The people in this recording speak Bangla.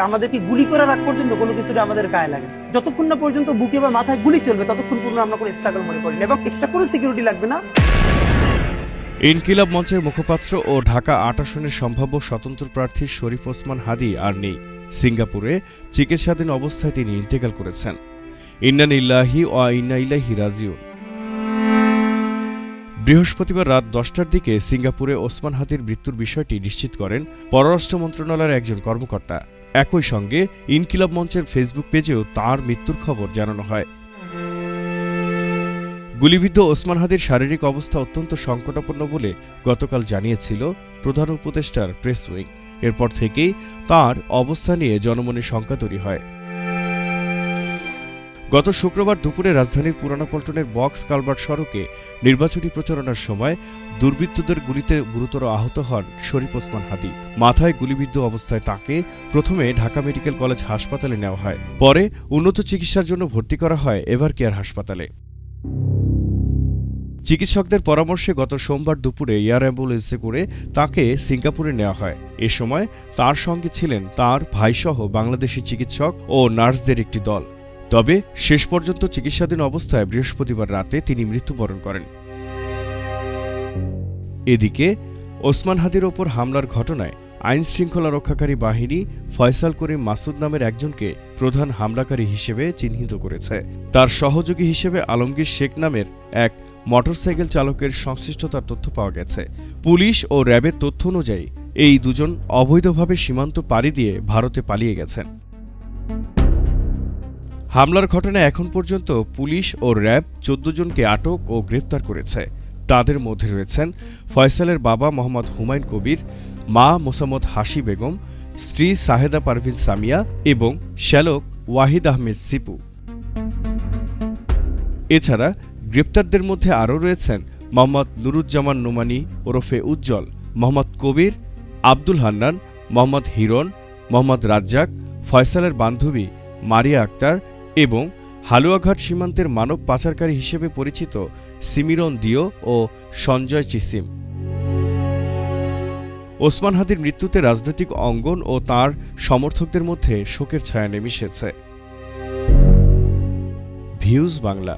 আমাদেরকে গুলি করার আগ পর্যন্ত কোনো কিছুটা আমাদের গায়ে লাগে, যতক্ষণ না পর্যন্ত বুকে বা মাথায় গুলি চলবে ততক্ষণ পর্যন্ত আমরা কোনো স্ট্রাগল মনে করি না, এবং এক্সট্রা কোনো সিকিউরিটি লাগবে না। ইনকিলাব মঞ্চের মুখপাত্র ও ঢাকা ৮ আসনের সম্ভাব্য স্বতন্ত্র প্রার্থী শরীফ ওসমান হাদী আর নেই। সিঙ্গাপুরে চিকিৎসাধীন অবস্থায় তিনি ইন্তেকাল করেছেন। ইন্না লিল্লাহি ওয়া ইন্না ইলাইহি রাজিউন। বৃহস্পতিবার রাত 10টার দিকে সিঙ্গাপুরে ওসমান হাদীর মৃত্যুর বিষয়টি নিশ্চিত করেন পররাষ্ট্র মন্ত্রণালয়ের একজন কর্মকর্তা। একই সঙ্গে ইনকিলাব মঞ্চের ফেসবুক পেজেও তাঁর মৃত্যুর খবর জানানো হয়। গুলিবিদ্ধ ওসমান হাদীর শারীরিক অবস্থা অত্যন্ত সংকটাপন্ন বলে গতকাল জানিয়েছিল প্রধান উপদেষ্টার প্রেস উইং। এরপর থেকেই তাঁর অবস্থা নিয়ে জনমনে শঙ্কা তৈরি হয়। গত শুক্রবার দুপুরে রাজধানীর পুরানা পল্টনের বক্স কালভার্ট সড়কে নির্বাচনী প্রচারণার সময় দুর্বৃত্তদের গুলিতে গুরুতর আহত হন শরীফ ওসমান হাদী। মাথায় গুলিবিদ্ধ অবস্থায় তাকে প্রথমে ঢাকা মেডিকেল কলেজ হাসপাতালে নেওয়া হয়, পরে উন্নত চিকিৎসার জন্য ভর্তি করা হয় এভারকেয়ার হাসপাতালে। চিকিৎসকদের পরামর্শে গত সোমবার দুপুরে এয়ার অ্যাম্বুলেন্সে করে তাকে সিঙ্গাপুরে নেওয়া হয়। এ সময় তার সঙ্গে ছিলেন তার ভাইসহ বাংলাদেশি চিকিৎসক ও নার্সদের একটি দল। তবে শেষ পর্যন্ত চিকিৎসাধীন অবস্থায় বৃহস্পতিবার রাতে তিনি মৃত্যুবরণ করেন। এদিকে ওসমান হাদীর ওপর হামলার ঘটনায় আইনশৃঙ্খলা রক্ষাকারী বাহিনী ফয়সাল করিম মাসুদ নামের একজনকে প্রধান হামলাকারী হিসেবে চিহ্নিত করেছে। তার সহযোগী হিসেবে আলমগীর শেখ নামের এক মোটরসাইকেল চালকের সংশ্লিষ্টতার তথ্য পাওয়া গেছে। পুলিশ ও র্যাবের তথ্য অনুযায়ী এই দুজন অবৈধভাবে সীমান্ত পাড়ি দিয়ে ভারতে পালিয়ে গেছেন। হামলার ঘটনায় এখন পর্যন্ত পুলিশ ও র্যাব ১৪ জনকে আটক ও গ্রেপ্তার করেছে। তাদের মধ্যে রয়েছেন ফয়সালের বাবা মোহাম্মদ হুমায়ুন কবির, মা মোসাম্মদ হাসি বেগম, স্ত্রী সাহেদা পারভিন সামিয়া এবং শ্যালক ওয়াহিদ আহমেদ সিপু। এছাড়া গ্রেপ্তারদের মধ্যে আরও রয়েছেন মোহাম্মদ নুরুজ্জামান নোমানী ওরফে উজ্জ্বল, মোহাম্মদ কবির, আব্দুল হান্নান, মোহাম্মদ হিরণ, মোহাম্মদ রাজ্জাক, ফয়সালের বান্ধবী মারিয়া আক্তার এবং হালুয়াঘাট সীমান্তের মানব পাচারকারী হিসেবে পরিচিত সিমিরন দিও ও সঞ্জয় চিসিম। ওসমান হাদীর মৃত্যুতে রাজনৈতিক অঙ্গন ও তাঁর সমর্থকদের মধ্যে শোকের ছায়া নেমে এসেছে। ভিউজ বাংলা।